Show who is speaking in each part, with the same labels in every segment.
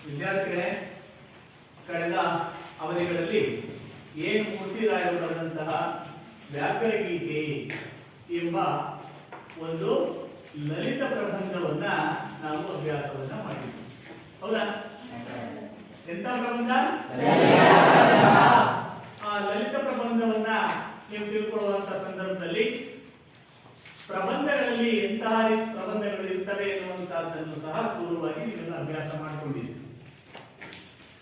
Speaker 1: ವಿದ್ಯಾರ್ಥಿಗಳೇ, ಕಳೆದ ಅವಧಿಗಳಲ್ಲಿ ಏನು ಮೂರ್ತಿರಾಯರು ಬರೆದಂತಹ ವ್ಯಾಕರಣಗೀತೆ ಎಂಬ ಒಂದು ಲಲಿತ ಪ್ರಬಂಧವನ್ನ ನಾವು ಅಭ್ಯಾಸವನ್ನ ಮಾಡಿದ್ವಿ. ಹೌದಾ? ಎಂತ ಪ್ರಬಂಧ? ಆ ಲಲಿತ ಪ್ರಬಂಧವನ್ನ ನೀವು ತಿಳ್ಕೊಳ್ಳುವಂತ ಸಂದರ್ಭದಲ್ಲಿ ಪ್ರಬಂಧಗಳಲ್ಲಿ ಎಂತಹ ಪ್ರಬಂಧಗಳು ಇರ್ತವೆ ಎನ್ನುವಂತಹದ್ದನ್ನು ಸಹ ಸ್ಥೂಲವಾಗಿ ನೀವೆಲ್ಲ ಅಭ್ಯಾಸ ಮಾಡಿಕೊಂಡಿದ್ದೀರಿ.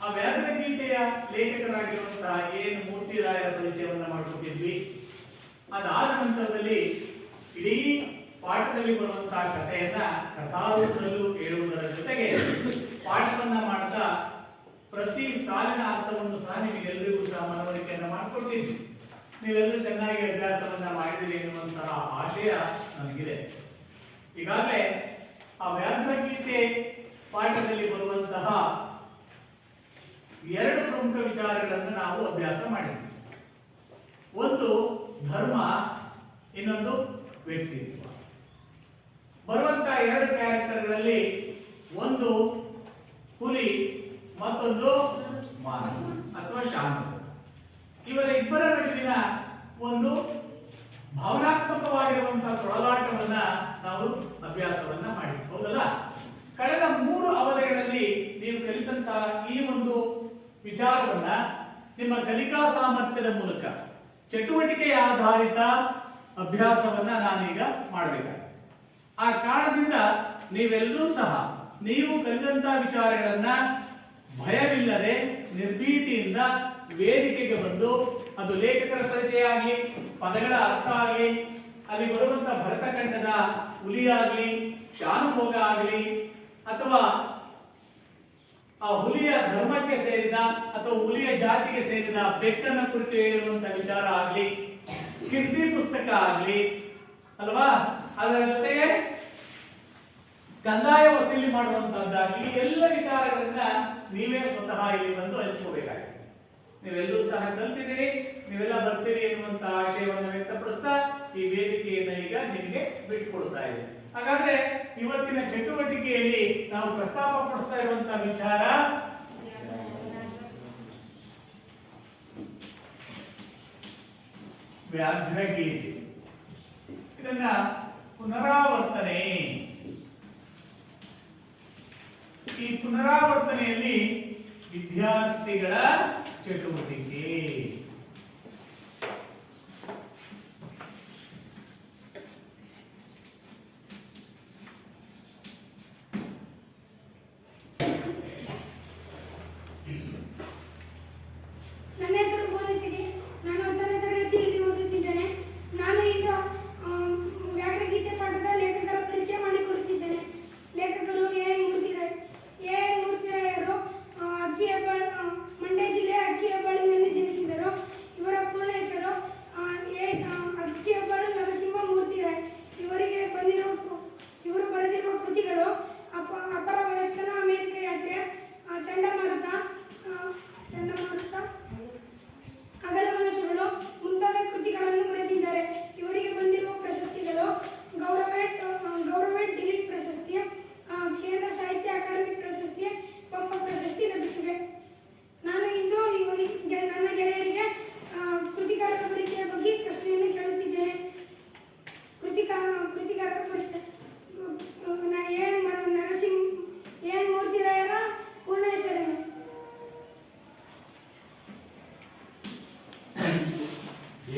Speaker 1: ಆ ವ್ಯಾಕರಣಗೀತೆಯ ಲೇಖಕರಾಗಿರುವಂತಹ ಏನು ಮೂರ್ತಿರಾಯರ ಪರಿಚಯವನ್ನ ಮಾಡ್ಕೊತಿದ್ವಿ. ಅದಾದ ನಂತರದಲ್ಲಿ ಇಡೀ ಪಾಠದಲ್ಲಿ ಬರುವಂತಹ ಕಥೆಯನ್ನ ಕಥಾರೂಪದಲ್ಲೂ ಹೇಳುವುದರ ಜೊತೆಗೆ ಪಾಠವನ್ನ ಮಾಡ್ತಾ ಪ್ರತಿ ಸಾಲಿನ ಅರ್ಥವನ್ನು ಸಹ ನಿಮಗೆಲ್ಲರಿಗೂ ಸಹ ಮನವರಿಕೆಯನ್ನ ಮಾಡಿಕೊಟ್ಟಿದ್ವಿ. ನೀವೆಲ್ಲರೂ ಚೆನ್ನಾಗಿ ಅಭ್ಯಾಸವನ್ನ ಮಾಡಿದಿರಿ ಎನ್ನುವಂತಹ ಆಶಯ ನನಗಿದೆ. ಈಗಾಗಲೇ ಆ ವ್ಯಾಕರಣಗೀತೆ ಪಾಠದಲ್ಲಿ ಬರುವಂತಹ ಎರಡು ಪ್ರಮುಖ ವಿಚಾರಗಳನ್ನು ನಾವು ಅಭ್ಯಾಸ ಮಾಡಿದ್ವಿ. ಒಂದು ಧರ್ಮ, ಇನ್ನೊಂದು ವ್ಯಕ್ತಿತ್ವ. ಬರುವಂತಹ ಎರಡು ಕ್ಯಾರೆಕ್ಟರ್ಗಳಲ್ಲಿ ಒಂದು ಹುಲಿ, ಮತ್ತೊಂದು ಮಾನವ ಅಥವಾ ಶಾಂತ. ಇವರ ಇಬ್ಬರ ನಡುವಿನ ಒಂದು ಭಾವನಾತ್ಮಕವಾಗಿರುವಂತಹ ತೊಳಲಾಟವನ್ನ ನಾವು ಅಭ್ಯಾಸವನ್ನ ಮಾಡಿದ್ವಿ. ಹೌದಲ್ಲ? ಕಳೆದ 3 ಅವಧಿಗಳಲ್ಲಿ ನೀವು ಕಲಿತಂತಹ ಈ ಒಂದು ವಿಚಾರವನ್ನ ನಿಮ್ಮ ಕಲಿಕಾ ಸಾಮರ್ಥ್ಯದ ಮೂಲಕ ಚಟುವಟಿಕೆಯ ಆಧಾರಿತ ಅಭ್ಯಾಸವನ್ನ ನಾನೀಗ ಮಾಡಬೇಕಾಗಿದೆ. ಆ ಕಾರಣದಿಂದ ನೀವೆಲ್ಲರೂ ಸಹ ನೀವು ಕಲಿತಂತಹ ವಿಚಾರಗಳನ್ನ ಭಯವಿಲ್ಲದೆ ನಿರ್ಭೀತಿಯಿಂದ ವೇದಿಕೆಗೆ ಬಂದು ಅದು ಲೇಖಕರ ಪರಿಚಯ ಆಗಲಿ, ಪದಗಳ ಅರ್ಥ ಆಗಲಿ, ಅಲ್ಲಿ ಬರುವಂತಹ ಭರತಖಂಡದ ಹುಲಿ ಆಗಲಿ, ಶಾನುಭೋಗ ಆಗಲಿ, ಅಥವಾ ಆ ಹುಲಿಯ ಧರ್ಮಕ್ಕೆ ಸೇರಿದ ಅಥವಾ ಹುಲಿಯ ಜಾತಿಗೆ ಸೇರಿದ ಬೆಕ್ಕನ್ನ ಕುರಿತು ಹೇಳಿರುವಂತಹ ವಿಚಾರ ಆಗಲಿ, ಕೀರ್ತಿ ಪುಸ್ತಕ ಆಗಲಿ ಅಲ್ವಾ, ಅದರ ಜೊತೆಗೆ ಕಂದಾಯ ವಸೂಲಿ ಮಾಡುವಂತಹದ್ದಾಗಲಿ, ಎಲ್ಲ ವಿಚಾರಗಳನ್ನ ನೀವೇ ಸ್ವತಃ ಇಲ್ಲಿ ಬಂದು ಹಂಚ್ಕೋಬೇಕಾಗಿದೆ. ನೀವೆಲ್ಲರೂ ಸಹ ಕಲ್ತಿದ್ದೀರಿ, ನೀವೆಲ್ಲ ಬರ್ತೀರಿ ಎನ್ನುವಂತಹ ಆಶಯವನ್ನು ವ್ಯಕ್ತಪಡಿಸ್ತಾ ಈ ವೇದಿಕೆಯನ್ನ ಈಗ ನಿಮಗೆ ಬಿಟ್ಟುಕೊಡ್ತಾ ಇದೆ. ಹಾಗಾದ್ರೆ ಇವತ್ತಿನ ಚಟುವಟಿಕೆಯಲ್ಲಿ ನಾವು ಪ್ರಸ್ತಾಪ ಪಡಿಸ್ತಾ ಇರುವಂತಹ ವಿಚಾರ ವ್ಯಾಘ್ರಗೀತೆ. ಇದನ್ನ ಪುನರಾವರ್ತನೆ. ಈ ಪುನರಾವರ್ತನೆಯಲ್ಲಿ ವಿದ್ಯಾರ್ಥಿಗಳ ಚಟುವಟಿಕೆ.
Speaker 2: ನನ್ನ ಹೆಸರು ಬೋನಚಿಗೆ. ನಾನು 10ನೇ ತರಗತಿಯಲ್ಲಿ ಓದುತ್ತಿದ್ದೇನೆ. ನಾನು ಈಗ ವ್ಯಾಕರಣಗೀತೆ ಪಾಠದ ಲೇಖಕರ ಪರಿಚಯ ಮಾಡಿಕೊಡುತ್ತಿದ್ದೇನೆ. ಲೇಖಕರು ಎನ್ ಮೂರ್ತಿರಾಯರು ಮಂಡ್ಯ ಜಿಲ್ಲೆಯ ಅಕ್ಕಿಹೆಬ್ಬಾಳಿನಲ್ಲಿ ಜನಿಸಿದರು. ಇವರ ಪೂರ್ಣ ಹೆಸರು ಅಕ್ಕಿಹೆಬ್ಬಾಳು ನರಸಿಂಹ ಮೂರ್ತಿರಾಯ್. ಇವರು ಬರೆದಿರುವ ಕೃತಿಗಳು ಅಪರ ವಯಸ್ಕನ ಅಮೆರಿಕ ಯಾತ್ರೆ, ಚಂಡಮಾರುತ, ಹಗಲುಗನಸುಗಳು ಮುಂತಾದ ಕೃತಿಗಳನ್ನು ಬರೆದಿದ್ದಾರೆ. ಇವರಿಗೆ ಬಂದಿರುವ ಪ್ರಶಸ್ತಿಗಳು ಗೌರವೇಟ್ ದಿಲೀಪ್ ಪ್ರಶಸ್ತಿ, ಕೇಂದ್ರ ಸಾಹಿತ್ಯ ಅಕಾಡೆಮಿ ಪ್ರಶಸ್ತಿ, ಪಂಪ ಪ್ರಶಸ್ತಿ ಲಭಿಸಿವೆ. ನಾನು ಇಂದು ನನ್ನ ಗೆಳೆಯರಿಗೆ ಕೃತಿಕಾರರ ಪರಿಚಯ ಬಗ್ಗೆ ಪ್ರಶ್ನೆಯನ್ನು ಕೇಳುತ್ತಿದ್ದೇನೆ. ಕೃತಿಕಾರರ ಪರಿಚಯ ಎನ್ ಮೂರ್ತಿರಾಯರ ಪೂರ್ಣ ಹೆಸರೇನು?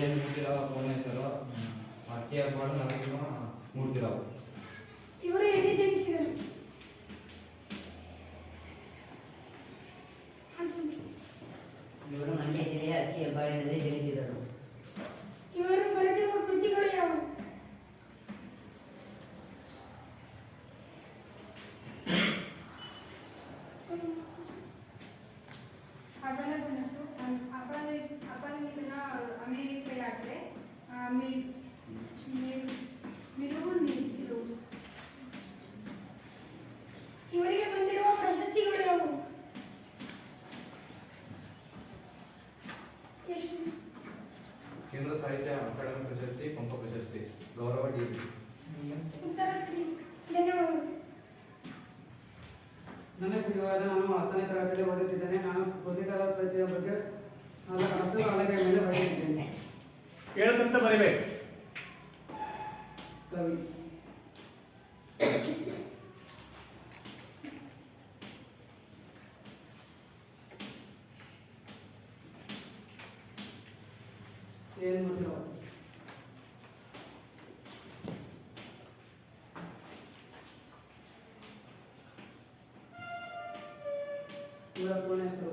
Speaker 3: ಎನ್ ಮೂರ್ತಿರಾವ್ ಪೂರ್ಣ ಹೆಸರು ಅಕ್ಕಿಹೆಬ್ಬಾಳು ನರಸಿಂಹ ಮೂರ್ತಿರಾವ್.
Speaker 2: ಇವರು ಎಲ್ಲಿ ಜನಿಸಿದರು?
Speaker 4: ಇವರು ಮಂಡ್ಯ ಜಿಲ್ಲೆಯ ಅಕ್ಕಿಹೆಬ್ಬಾಳಿನಲ್ಲಿ ಜನಿಸಿದರು.
Speaker 2: ಇವರು ಬರೆದಿರುವ ಕೃತಿಗಳು ಯಾವುವು?
Speaker 5: ಹಗಲಗನಸು, ಅಪರಿಮಿತನ ಅಮೆರಿಕ ಯಾತ್ರೆ, ಮಿನುಗು ನಿಲ್ಲಿಸಿರು.
Speaker 2: ಇವರಿಗೆ ಬಂದಿರುವ ಪ್ರಶಸ್ತಿಗಳು ಯಾವುವು? ಎಷ್ಟು?
Speaker 3: ಕೇಂದ್ರ ಸಾಹಿತ್ಯ ಅಕಾಡೆಮಿ ಪ್ರಶಸ್ತಿ, ಪಂಪ ಪ್ರಶಸ್ತಿ, ಗೌರವ ಡಿ.
Speaker 2: ಉತ್ತರ ಸರಿ. ಧನ್ಯವಾದಗಳು.
Speaker 6: ನನ್ನ ಹೆಸರು ನಾನು 10ನೇ ತರಗತಿಯಲ್ಲಿ ಓದುತ್ತಿದ್ದೇನೆ. ನಾನು ಕೃತಿಕಾರ ಪರಿಚಯ ಬಗ್ಗೆ ಹಸಿರು ಹಲಗೆಯ ಮೇಲೆ ಬರೆಯುತ್ತಿದ್ದೇನೆ.
Speaker 1: ಹೇಳ್ತಂತ ಬರಿಬೇಕು.
Speaker 6: ಕವಿ ಏನು ಮಾಡ್ತೀರೋ ಇವರ ಪೂರ್ಣ ಹೆಸರು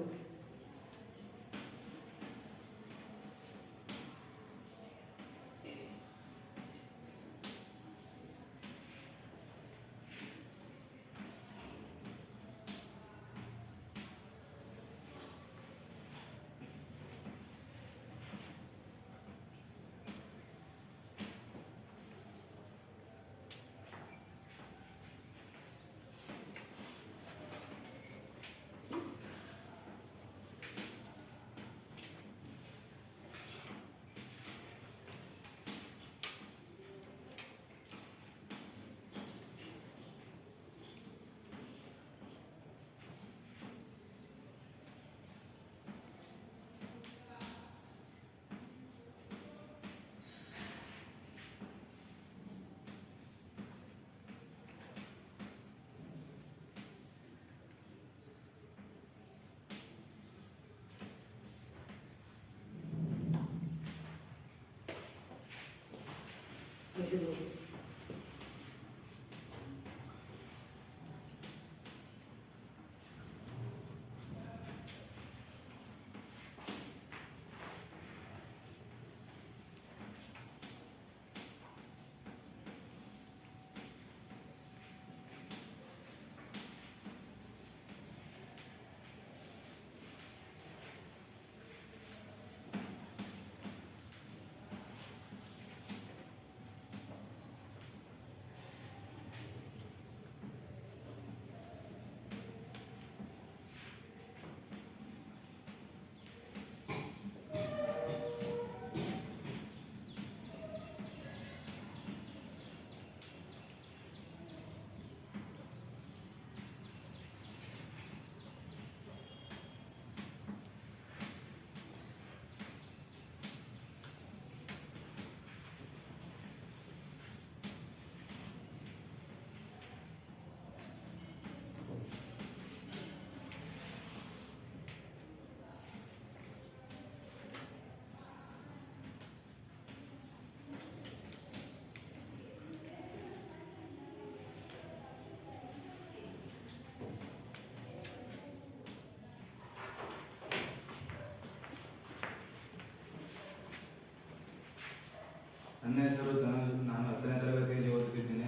Speaker 7: ನನ್ನ ಹೆಸರು ಧನುಷ್. ನಾನು 10ನೇ ತರಗತಿಯಲ್ಲಿ ಓದುತ್ತಿದ್ದೇನೆ.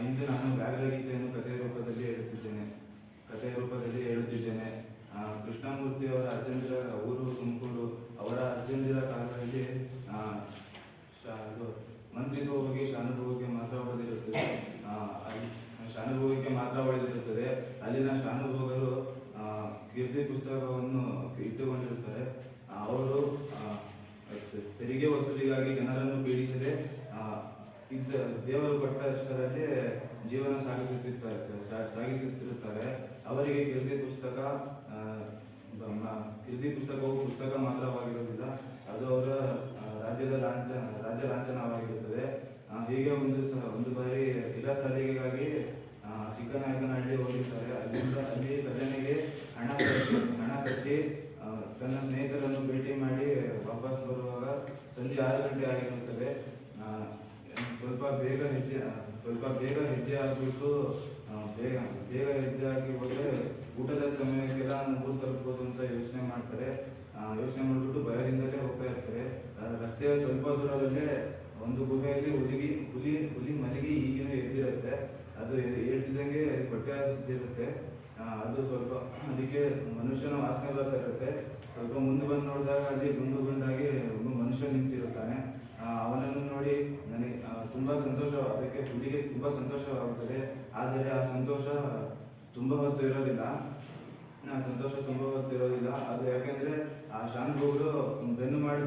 Speaker 7: ಇಂದು ನಾನು ವ್ಯಾಘ್ರ ಗೀತೆಯನ್ನು ಕಥೆಯ ರೂಪದಲ್ಲಿ ಹೇಳುತ್ತಿದ್ದೇನೆ. ಕೃಷ್ಣಮೂರ್ತಿಯವರ ಅಜ್ಜಂದಿರ ಊರು ತುಮಕೂರು. ಅವರ ಅಜ್ಜಂದಿರ ಕಾಲದಲ್ಲಿ ಮಂತ್ರಿತ್ವ ಹೋಗಿ ಶಾನುಭೋಗಕ್ಕೆ ಮಾತ್ರ ಉಳಿದಿರುತ್ತದೆ. ಅಲ್ಲಿನ ಶಾನುಭೋಗರು ಕೀರ್ತಿ ಪುಸ್ತಕವನ್ನು ಇಟ್ಟುಕೊಂಡಿರುತ್ತಾರೆ. ಅವರು ತೆರಿಗೆ ವಸೂಲಿಗಾಗಿ ಜನರನ್ನು ಪೀಡಿಸದೆ ದೇವರು ಕೊಟ್ಟಷ್ಟರಲ್ಲಿ ಜೀವನ ಸಾಗಿಸುತ್ತಿರುತ್ತಾರೆ. ಅವರಿಗೆ ಕೀರ್ತಿ ಪುಸ್ತಕವು ಪುಸ್ತಕ ಮಾತ್ರವಾಗಿರುವುದಿಲ್ಲ, ಅದು ಅವರ ರಾಜ್ಯ ಲಾಂಛನವಾಗಿರುತ್ತದೆ. ಹೀಗೆ ಒಂದು ಬಾರಿ ಇಲ್ಲ ಸಾರಿಗೆಗಾಗಿ ಚಿಕ್ಕನಾಯಕನಹಳ್ಳಿ ಹೋಗಿರ್ತಾರೆ. ಅಲ್ಲಿ ಖಜಾನೆಗೆ ಹಣ ಕಟ್ಟಿ ತನ್ನ ಸ್ನೇಹಿತರನ್ನು ಭೇಟಿ ಮಾಡಿ ವಾಪಸ್ ಬರುವಾಗ ಸಂಜೆ 6 ಗಂಟೆ ಆಗಿರುತ್ತದೆ. ಸ್ವಲ್ಪ ಬೇಗ ಹೆಜ್ಜೆ ಹಾಕಬೇಕು. ಬೇಗ ಹೆಜ್ಜೆ ಹಾಕಿ ಹೋದರೆ ಊಟದ ಸಮಯಕ್ಕೆಲ್ಲ ಊರು ತಲುಪಬಹುದು ಅಂತ ಯೋಚನೆ ಮಾಡಿಬಿಟ್ಟು ಭಯದಿಂದಲೇ ಹೋಗ್ತಾ ಇರ್ತಾರೆ. ರಸ್ತೆಯ ಸ್ವಲ್ಪ ದೂರದಲ್ಲೇ ಒಂದು ಗುಹೆಯಲ್ಲಿ ಹುಲಿ ಮಲಗಿ ಈಗಿನ ಎದ್ದಿರುತ್ತೆ. ಅದು ಹೇಳ್ತಿದ್ದಂಗೆ ಹೊಟ್ಟೆ ಹಸಿದಿರುತ್ತೆ. ಅದು ಸ್ವಲ್ಪ ಅದಕ್ಕೆ ಮನುಷ್ಯನ ವಾಸನೆ ಬರ್ತಾ ಇರುತ್ತೆ. ಸ್ವಲ್ಪ ಮುಂದೆ ಬಂದು ನೋಡಿದಾಗ ಅಲ್ಲಿ ಗುಂಡಾಗಿ ಒಬ್ಬ ಮನುಷ್ಯ ನಿಂತಿರುತ್ತಾನೆ. ಅವನನ್ನು ನೋಡಿ ನನಗೆ ಅದಕ್ಕೆ ಹುಲಿಗೆ ತುಂಬ ಸಂತೋಷವಾಗುತ್ತದೆ. ಆದರೆ ಆ ಸಂತೋಷ ತುಂಬ ಹೊತ್ತು ಇರೋದಿಲ್ಲ. ಅದು ಯಾಕೆಂದ್ರೆ ಆ ಶಾನುಭೋಗರು ಬೆನ್ನು ಮಾಡಿ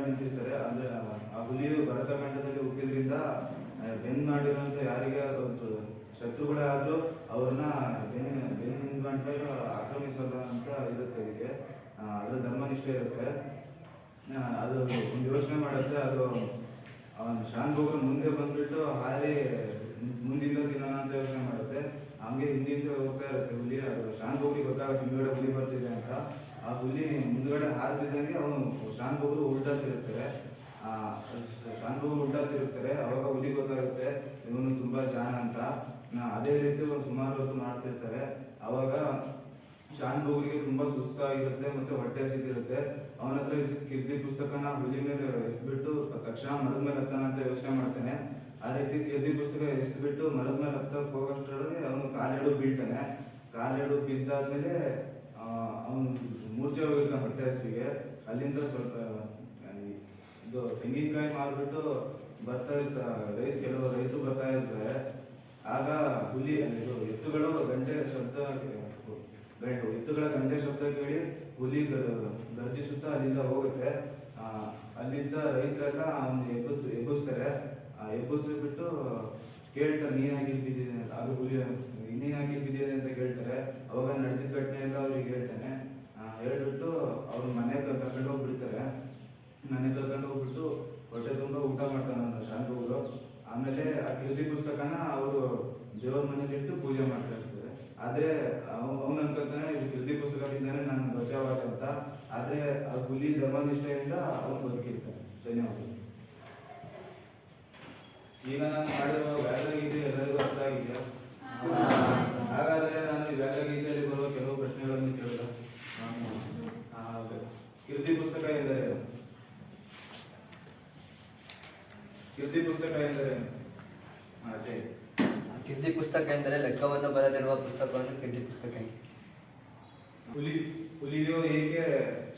Speaker 7: ನಿಂತಿರ್ತಾರೆ. ಅಂದ್ರೆ ಆ ಹುಲಿಯು ಭರತಖಂಡದಲ್ಲಿ ಹುಟ್ಟಿದ್ರಿಂದ ಬೆನ್ನು ಮಾಡಿರುವಂತ ಯಾರಿಗೆ ಶತ್ರುಗಳಾದರೂ ಅವ್ರನ್ನ ಬೆನ್ನಿಂದ ಆಕ್ರಮಿಸಲ್ಲ ಅಂತ ಇರುತ್ತೆ ಇದಕ್ಕೆ. ಅದು ಧರ್ಮನಿಷ್ಠೆ ಇರುತ್ತೆ. ಅದು ಒಂದು ಯೋಚನೆ ಮಾಡುತ್ತೆ. ಅದು ಶಾನ್ ಭೋಗರು ಮುಂದೆ ಬಂದ್ಬಿಟ್ಟು ಹಾರಿ ಮುಂದಿಂದ ತಿನ್ನೋಣ ಅಂತ ಯೋಚನೆ ಮಾಡುತ್ತೆ. ಹಂಗೆ ಹಿಂದಿಂದ ಹೋಗ್ತಾ ಇರುತ್ತೆ ಹುಲಿ. ಅದು ಶಾನ್ ಭೋಗ್ರಿಗೆ ಗೊತ್ತಾಗುತ್ತೆ ಹಿಂದ್ಗಡೆ ಹುಲಿ ಬರ್ತಿದೆ ಅಂತ. ಆ ಹುಲಿ ಮುಂದ್ಗಡೆ ಹಾರ್ತಿದ್ದಂಗೆ ಅವನು ಶಾನ್ ಭೋಗರು ಉಲ್ಟಾ ತಿರುಗ್ತಾರೆ. ಶಾನ್ ಭೋಗರು ಉಲ್ಟಾ ತಿರುಗ್ತಾರೆ. ಅವಾಗ ಹುಲಿ ಗೊತ್ತಾಗುತ್ತೆ ಇವನು ತುಂಬಾ ಜಾಣ ಅಂತ. ಅದೇ ರೀತಿ ಒಂದು ಸುಮಾರು ಹೊತ್ತು ಮಾಡ್ತಿರ್ತಾರೆ. ಅವಾಗ ಶಾನ್ ಭೋಗ್ರಿಗೆ ತುಂಬಾ ಸುಸ್ತಾಗಿರುತ್ತೆ ಮತ್ತೆ ಹೊಟ್ಟೆ ಹಸಿದಿರುತ್ತೆ. ಅವನ ಹತ್ರ ಕೀರ್ತಿ ಪುಸ್ತಕನ ಹುಲಿ ಮೇಲೆ ಎಸ್ಬಿಟ್ಟು ತಕ್ಷಣ ಮರದ ಮೇಲೆ ಹತ್ತಾನ ಅಂತ ಯೋಚನೆ ಮಾಡ್ತಾನೆ. ಆ ರೀತಿ ಕೀರ್ತಿ ಪುಸ್ತಕ ಎಸ್ಬಿಟ್ಟು ಮರದ ಮೇಲೆ ಹತ್ತಕ್ಕೆ ಹೋಗೋಷ್ಟರೊಳಗೆ ಅವನು ಕಾಲೆರಡು ಬೀಳ್ತಾನೆ. ಕಾಲೆರಡು ಬಿದ್ದಾದ್ಮೇಲೆ ಅವನು ಮೂರ್ಛೆ ಹೋಗಿರ್ತಾನೆ ಹೊಟ್ಟೆ ಹಸಿಗೆ. ಅಲ್ಲಿಂದ ಸ್ವಲ್ಪ ಇದು ತೆಂಗಿನಕಾಯಿ ಮಾರ್ಬಿಟ್ಟು ಬರ್ತಾ ಇರ್ತಾರೆ ಕೆಲವು ರೈತರು ಬರ್ತಾ ಇರ್ತಾರೆ. ಆಗ ಹುಲಿ ಎತ್ತುಗಳ ಗಂಟೆ ಶಬ್ದ ಕೇಳಿ ಹುಲಿ ಗರ್ಜಿಸುತ್ತಾ ಅಲ್ಲಿಂದ ಹೋಗುತ್ತೆ. ಅಲ್ಲಿಂದ ರೈತರೆಲ್ಲ ಅವನ್ನ ಎಬ್ಬಿಸ್ತಾರೆ. ಎಬ್ಬಿಸ್ಬಿಟ್ಟು ಕೇಳ್ತಾರೆ ನೀನ್ ಹಾಕಿ ಬಿದ್ದಿದೆ ಅಂತ. ಅದು ಹುಲಿ ನೀನ್ ಹಾಕಿ ಬಿದ್ದಿದೆ ಅಂತ ಕೇಳ್ತಾರೆ. ಅವಾಗ ನಡೆದಿದ್ದ ಘಟನೆ ಎಲ್ಲ ಅವ್ರಿಗೆ ಹೇಳ್ತಾನೆ. ಹೇಳ್ಬಿಟ್ಟು ಅವ್ರ ಮನೆ ಕರ್ಕೊಂಡು ಹೋಗ್ಬಿಡ್ತಾರೆ. ಮನೆ ಕರ್ಕೊಂಡು ಹೋಗ್ಬಿಟ್ಟು ಹೊಟ್ಟೆ ತುಂಬ ಊಟ ಮಾಡ್ತಾನೆ ಶಾನ್ ಭೋಗರು. ಆಮೇಲೆ ಆ ಕೀರ್ತಿ ಪುಸ್ತಕನ ಅವರು ದೇವ್ರ ಮನೇಲಿಟ್ಟು ಪೂಜೆ ಮಾಡ್ತಾ ಇರ್ತಾರೆ. ಆದ್ರೆ ಅವನು ಅನ್ಕೊತಾನೆ ಇದು ಕೀರ್ತಿ ಪುಸ್ತಕದಿಂದಾನೆ ನಾನು ಬಚಾವಾದ ಅಂತ. ಆದ್ರೆ ಆ ಹುಲಿ ಧರ್ಮನಿಷ್ಠೆಯಿಂದ ಅವನು ಬದುಕಿರ್ತಾನೆ. ಧನ್ಯವಾದ. ಈಗ ನಾನು ಮಾಡಿರುವ ವ್ಯಾಘ್ರಗೀತೆ ಎಲ್ಲರಿಗೂ ಅರ್ಥ ಆಗಿದೆಯಾ? ಹಾಗಾದ್ರೆ ನಾನು ಈ ವ್ಯಾಘ್ರಗೀತೆಯಲ್ಲಿ ಬರುವ ಕೆಲವು ಪ್ರಶ್ನೆಗಳನ್ನು ಕೇಳಿದ. ಕೀರ್ತಿ ಪುಸ್ತಕ ಎಂದರೆ
Speaker 8: ಕೀರ್ತಿ ಪುಸ್ತಕ ಎಂದರೆ ಲೆಕ್ಕವನ್ನು ಬರೆದಿರುವ ಪುಸ್ತಕವನ್ನು ಕೀರ್ತಿ ಪುಸ್ತಕ.
Speaker 7: ಹುಲಿಯು ಏಕೆ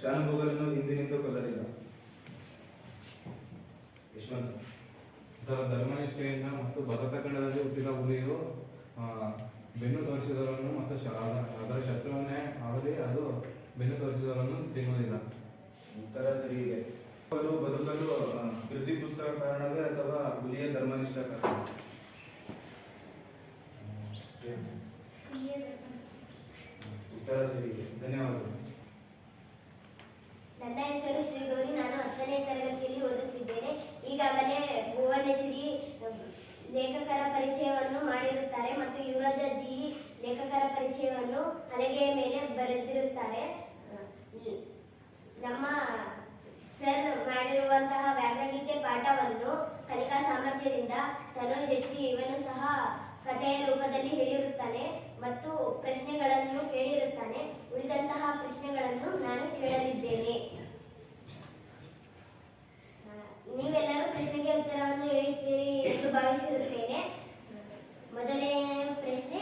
Speaker 7: ಶಾನ್ ಭೋಗರನ್ನು ಹಿಂದಿನಿಂದ ಕೊಲ್ಲಲಿಲ್ಲ? ಯಶವಂತ.
Speaker 3: ಧರ್ಮನಿಷ್ಠೆಯಿಂದ ಮತ್ತು ಭರತ ಖಂಡದಲ್ಲಿ ಹುಟ್ಟಿದ ಹುಲಿಯು ಬೆನ್ನು ತೋರಿಸಿದವರನ್ನು ಮತ್ತು ಅದರ ಶತ್ರುವನ್ನೇ ಆಗಲಿ ಅದು ಬೆನ್ನು ತೋರಿಸಿದವರನ್ನು ತಿನ್ನುವುದಿಲ್ಲ.
Speaker 7: ಉತ್ತರ ಸರಿ ಇದೆ. ಬದುಕಲು ಕೀರ್ತಿ ಪುಸ್ತಕ ಕಾರಣವೇ ಅಥವಾ ಹುಲಿಯ ಧರ್ಮನಿಷ್ಠ ಕಾರಣ? ಉತ್ತರ ಸರಿ ಇದೆ. ಧನ್ಯವಾದಗಳು.
Speaker 9: ನನ್ನ ಹೆಸರು ಶ್ರೀಗೌರಿ. ನಾನು 10ನೇ ತರಗತಿಯಲ್ಲಿ ಓದುತ್ತಿದ್ದೇನೆ. ಈಗಾಗಲೇ ಭುವನೇಶ್ವರಿ ಲೇಖಕರ ಪರಿಚಯವನ್ನು ಮಾಡಿರುತ್ತಾರೆ ಮತ್ತು ಯುವರಾಜ ಜಿ ಲೇಖಕರ ಪರಿಚಯವನ್ನು ಹಲಗೆಯ ಮೇಲೆ ಬರೆದಿರುತ್ತಾರೆ. ನಮ್ಮ ಸರ್ ಮಾಡಿರುವಂತಹ ವ್ಯಾಘ್ರಗೀತೆ ಪಾಠವನ್ನು ಕಲಿಕಾ ಸಾಮರ್ಥ್ಯದಿಂದ ತನೋಜ್ ಜೆಟ್ಟಿ ಇವನು ಸಹ ಕಥೆಯ ರೂಪದಲ್ಲಿ ಹೇಳಿರುತ್ತಾನೆ ಮತ್ತು ಪ್ರಶ್ನೆಗಳನ್ನು ಕೇಳಿರುತ್ತಾನೆ. ಉಳಿದಂತಹ ಪ್ರಶ್ನೆಗಳನ್ನು ನಾನು ಕೇಳಲಿದ್ದೇನೆ. ನೀವೆಲ್ಲರೂ ಪ್ರಶ್ನೆಗೆ ಉತ್ತರವನ್ನು ಹೇಳುತ್ತೀರಿ ಎಂದು ಭಾವಿಸಿರುತ್ತೇನೆ. ಮೊದಲನೇ ಪ್ರಶ್ನೆ,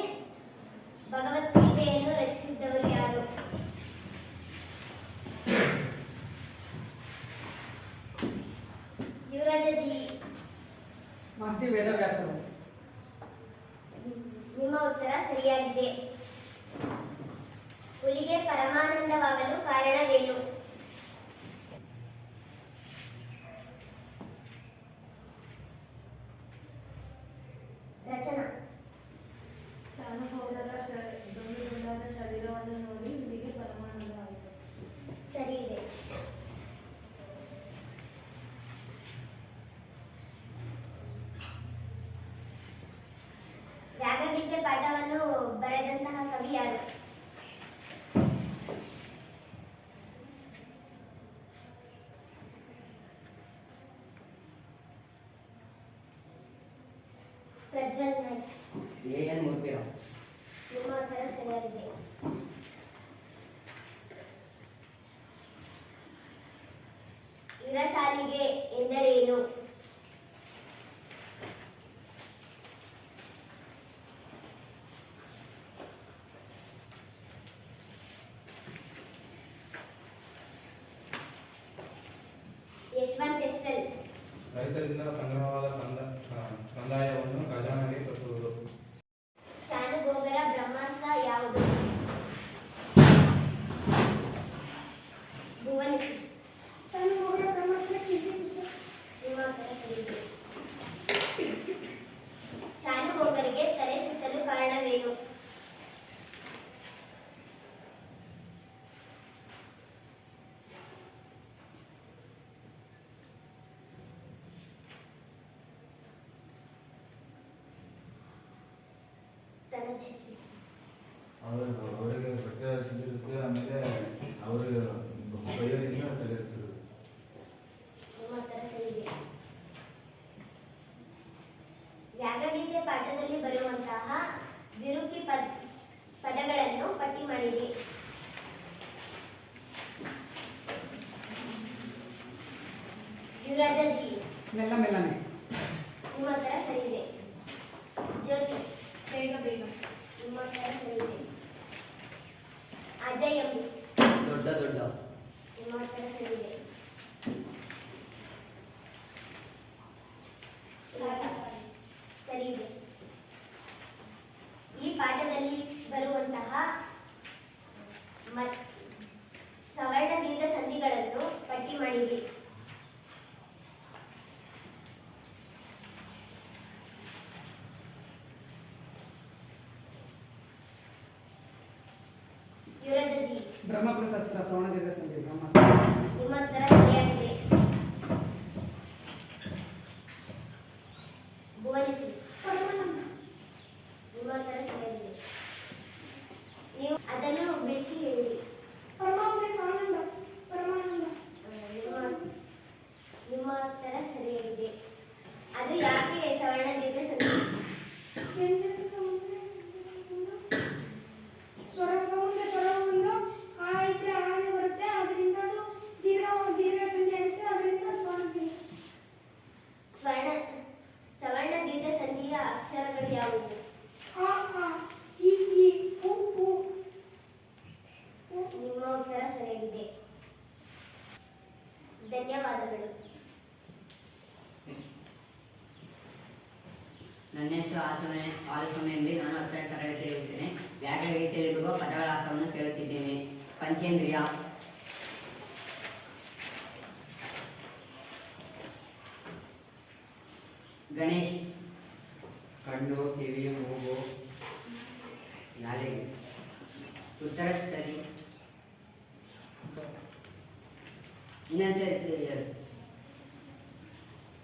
Speaker 9: ಭಗವದ್ಗೀತೆಯನ್ನು ರಚಿಸಿದ್ದವರು ಯಾರು? ಯುವರಾಜ ಜಿ.
Speaker 6: ಮಹರ್ಷಿ ವೇದವ್ಯಾಸರು.
Speaker 9: ನಿಮ್ಮ ಉತ್ತರ ಸರಿಯಾಗಿದೆ. ಹುಲಿಗೆ ಪರಮಾನಂದವಾಗಲು ಕಾರಣವೇನು? ರಚನಾ.
Speaker 5: ಶಾನುಭೋಗರ ದುಂಡುಗುಂಡಾದ ಶರೀರವನ್ನು ನೋಡಿ ಹುಲಿಗೆ ಪರಮಾನಂದವಾಯಿತು.
Speaker 9: ಸರಿ ಇದೆ. ವ್ಯಾಘ್ರಗೀತೆ ಪಾಠವನ್ನು ಬರೆದಂತಹ ಕವಿ ಯಾರು? ಪ್ರಜ್ವಲ್ ನಾಯ್ಕ್.
Speaker 4: ಎನ್ ಮೂರ್ತಿರಾವ್.
Speaker 9: ನಿಮ್ಮ ಉತ್ತರ ಸರಿಯಾಗಿದೆ. ಇರಸಾಲಿಗೆ ಎಂದರೇನು? Yashwant S L.
Speaker 3: ರೈತರಿಂದ ಸಂಗ್ರಹವಾದ ಕಂದಾಯವನ್ನು ಖಜಾನೆಗೆ ಕಟ್ಟುವುದು.
Speaker 9: ಶಾನುಭೋಗರ ಬ್ರಹ್ಮಾಸ್ತ್ರ ಯಾವುದು? ಭುವನೇಶ್ವರಿ.
Speaker 2: ಶಾನುಭೋಗರ ಬ್ರಹ್ಮಾಸ್ತ್ರ ಕೀರ್ತಿ ಪುಸ್ತಕ.
Speaker 9: ನಿಮ್ಮ ಉತ್ತರ ಸರಿಯಿದೆ. ಶಾನುಭೋಗರಿಗೆ ತಲೆ ಸುತ್ತಲು ಚಚ್ಚು.
Speaker 7: ಅವರಿಗೆ ಹೊಟ್ಟೆ ಹಸಿದಿರುತ್ತೆ, ಆಮೇಲೆ ಅವರು ಬೈಯೋದ್ರಿಂದ ತಲೆ ಹಸಿದಿರುತ್ತೆ.
Speaker 9: ನಿಮ್ಮ ಉತ್ತರ ಸರಿಯಿದೆ. ವ್ಯಾಕರಣೀಯ ಪಾಠದಲ್ಲಿ ಬರುವಂತಹ ವಿರುಕ್ತಿ ಪದಗಳನ್ನು ಪಟ್ಟಿ ಮಾಡಿರಿ. ಯುವರಾಜ ಜಿ.
Speaker 6: ಮೆಲ್ಲ ಮೆಲ್ಲನೆ.
Speaker 9: ನಿಮ್ಮ ಉತ್ತರ ಸರಿಯಿದೆ. ಜ್ಯೋತಿ.
Speaker 5: ಬೇಗ ಬೇಗ.
Speaker 9: ನಿಮ್ಮ ಉತ್ತರ ಸರಿಯಿದೆ. ಅಜಯ್ ಎಂಬು.
Speaker 8: ದೊಡ್ಡ ದೊಡ್ಡ.
Speaker 9: ನಿಮ್ಮ ಉತ್ತರ ಸರಿಯಿದೆ. ಸರಿಯಿದೆ. ಈ ಪಾಠದಲ್ಲಿ ಬರುವಂತಹ ಸವರ್ಣ ದೀರ್ಘ ಸಂಧಿಗಳನ್ನು ಪಟ್ಟಿ ಮಾಡಿರಿ. ಯುವರಾಜಿ.
Speaker 6: ಬ್ರಹ್ಮಪುರಶಾಸ್ತ್ರ ಸವರ್ಣ ದೀರ್ಘ ಸಂಧಿ ಬ್ರಹ್ಮ.
Speaker 9: ನಿಮ್ಮ ಉತ್ತರ ಸರಿಯಾಗಿದೆ. ಭುವನೇಶ್ವರಿ.
Speaker 2: ಪರಮಾನಂದ.
Speaker 9: ನಿಮ್ಮ ಉತ್ತರ ಸರಿಯಾಗಿದೆ. ನೀವು ಅದನ್ನು ಬಿಡಿಸಿ ಹೇಳಿರಿ.
Speaker 2: ಪರಮಾತ್ಮ ಆನಂದ. ಪರಮಾನಂದ.
Speaker 9: ನಿಮ್ಮ ಉತ್ತರ ಸರಿಯಾಗಿದೆ. ಅದು ಯಾಕೆ ಸವರ್ಣ ದೀರ್ಘ ಸಂಧಿ?
Speaker 2: ಸ್ವರಕ್ಕೆ ಮುಂದೆ ಸ್ವರ ಒಂದು ಆ ಇದ್ರೆ ಆನೆ ಬರುತ್ತೆ, ಅದರಿಂದ ಅದು ದೀರ್ಘ ಸಂಧಿ ಆಗುತ್ತೆ, ಅದರಿಂದ
Speaker 9: ಸವರ್ಣ ದೀರ್ಘ ಸಂಧಿಯ ಅಕ್ಷರಗಳು ಯಾವುವು?
Speaker 2: ಆ ಆ ಈ ಈ ಉ ಉ.
Speaker 9: ನಿಮ್ಮ ಉತ್ತರ ಸರಿಯಾಗಿದೆ. ಧನ್ಯವಾದಗಳು.
Speaker 4: ನನ್ನ ಹೆಸರು ಆಲಸ್ವಾಮಿ ಎಂಬಿ. ನಾನು 10ನೇ ತರಗತಿಯಲ್ಲಿರುತ್ತೇನೆ. ವ್ಯಾಕರಣ ರೀತಿಯಲ್ಲಿರುವ ಪದಗಳ ಅರ್ಥವನ್ನು ಕೇಳುತ್ತಿದ್ದೇನೆ. ಪಂಚೇಂದ್ರಿಯ, ಗಣೇಶ್.
Speaker 8: ಕಣ್ಣು, ಕಿವಿ, ಮೂಗು, ನಾಲಿಗೆ.
Speaker 4: ಉತ್ತರ ಸರಿ. ಇನ್ನೊಂದ್ಸರಿ ಹೇಳು.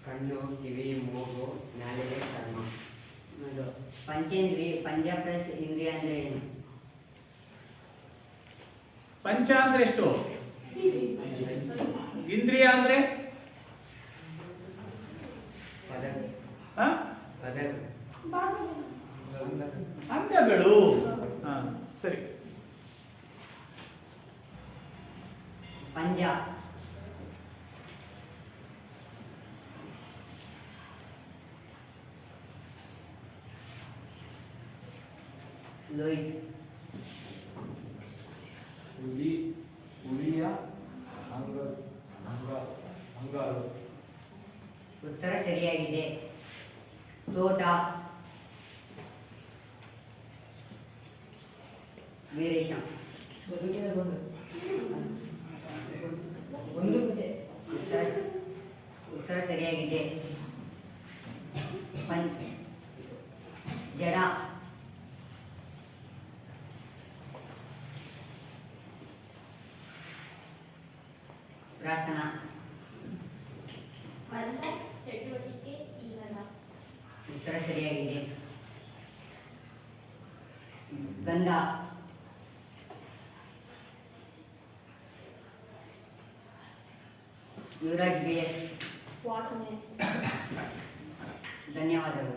Speaker 8: ಕಣ್ಣು, ಕಿವಿ, ಮೂಗು, ನಾಲಿಗೆ, ಚರ್ಮ.
Speaker 4: ಅದು ಪಂಚೇಂದ್ರಿಯ. ಪಂಚ ಪ್ಲಸ್ ಇಂದ್ರಿಯ ಅಂದ್ರೆ ಏನು?
Speaker 1: ಪಂಚ ಅಂದ್ರೆ ಎಷ್ಟು? ಇಂದ್ರಿಯ ಅಂದ್ರೆ
Speaker 8: ಪದ
Speaker 1: ಹ?
Speaker 8: ಪದ
Speaker 1: ಅಂಗಗಳು. ಹಾ, ಸರಿ.
Speaker 4: ಪಂಜ, ಲೋಹಿತ್,
Speaker 3: ಹುಲಿಯ ಅಂಗಾಲು.
Speaker 4: ಉತ್ತರ ಸರಿಯಾಗಿದೆ. ತೋಟ, ವೀರೇಶ. ಉತ್ತರ ಸರಿಯಾಗಿದೆ. ಜಡ, ಪ್ರಾರ್ಥನಾ.
Speaker 5: ಚಟುವಟಿಕೆ ಜೀವನ.
Speaker 4: ಉತ್ತರ ಸರಿಯಾಗಿದೆ. ಗಂಧ, ಯುವರಾಜ್ BS.
Speaker 5: ವಾಸನೆ.
Speaker 4: ಧನ್ಯವಾದಗಳು.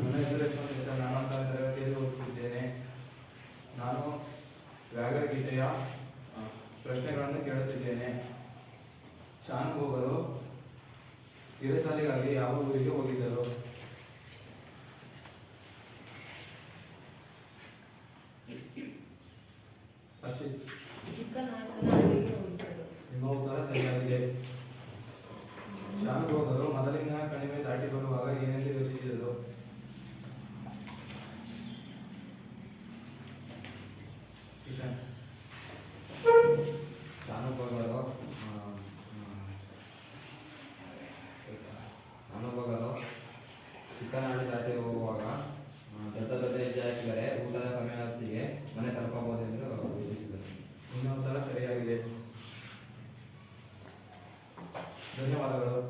Speaker 3: ನನ್ನ ಹೆಸರು ಯಶವಂತ್ ಅಂತ. ನಾನು 10ನೇ ತರಗತಿಯಲ್ಲಿ ಓದುತ್ತಿದ್ದೇನೆ. ನಾನು ವ್ಯಾಕರಣಗೀತೆಯ ಪ್ರಶ್ನೆಗಳನ್ನು ಕೇಳುತ್ತಿದ್ದೇನೆ. ಶಾನುಭೋಗರು ಕಿರಸಾಲಿಗಾಗಿ ಯಾವ ಊರಿಗೆ ಹೋಗಿದ್ದರು? ಹರ್ಷಿತ್.
Speaker 5: ಚಿಕ್ಕನಾಯಕನಹಳ್ಳಿಗೆ ಹೋಗಿದ್ದರು.
Speaker 3: ನಿಮ್ಮ ಉತ್ತರ ಸರಿಯಾಗಿದೆ. ಶಾನುಭೋಗರು ಮೊದಲಿನ ಕಣಿವೆ ದಾಟಿ ಬರುವಾಗ ಏನೆಂದು ಯೋಚಿಸಿದರು? ಕಿಶನ್.
Speaker 10: ಶಾನುಭೋಗರು ಚಿಕ್ಕನಾಡಿ ದಾಟಿ ಹೋಗುವಾಗ ದೊಡ್ಡ ದೊಡ್ಡ ಹೆಜ್ಜೆ ಹಾಕಿದರೆ ಊಟದ ಸಮಯ ಹೊತ್ತಿಗೆ ಮನೆ ತಲುಪಬಹುದೆಂದು ಯೋಚಿಸಿದರು.
Speaker 3: ನಿಮ್ಮ ಉತ್ತರ ಸರಿಯಾಗಿದೆ. ಧನ್ಯವಾದಗಳು.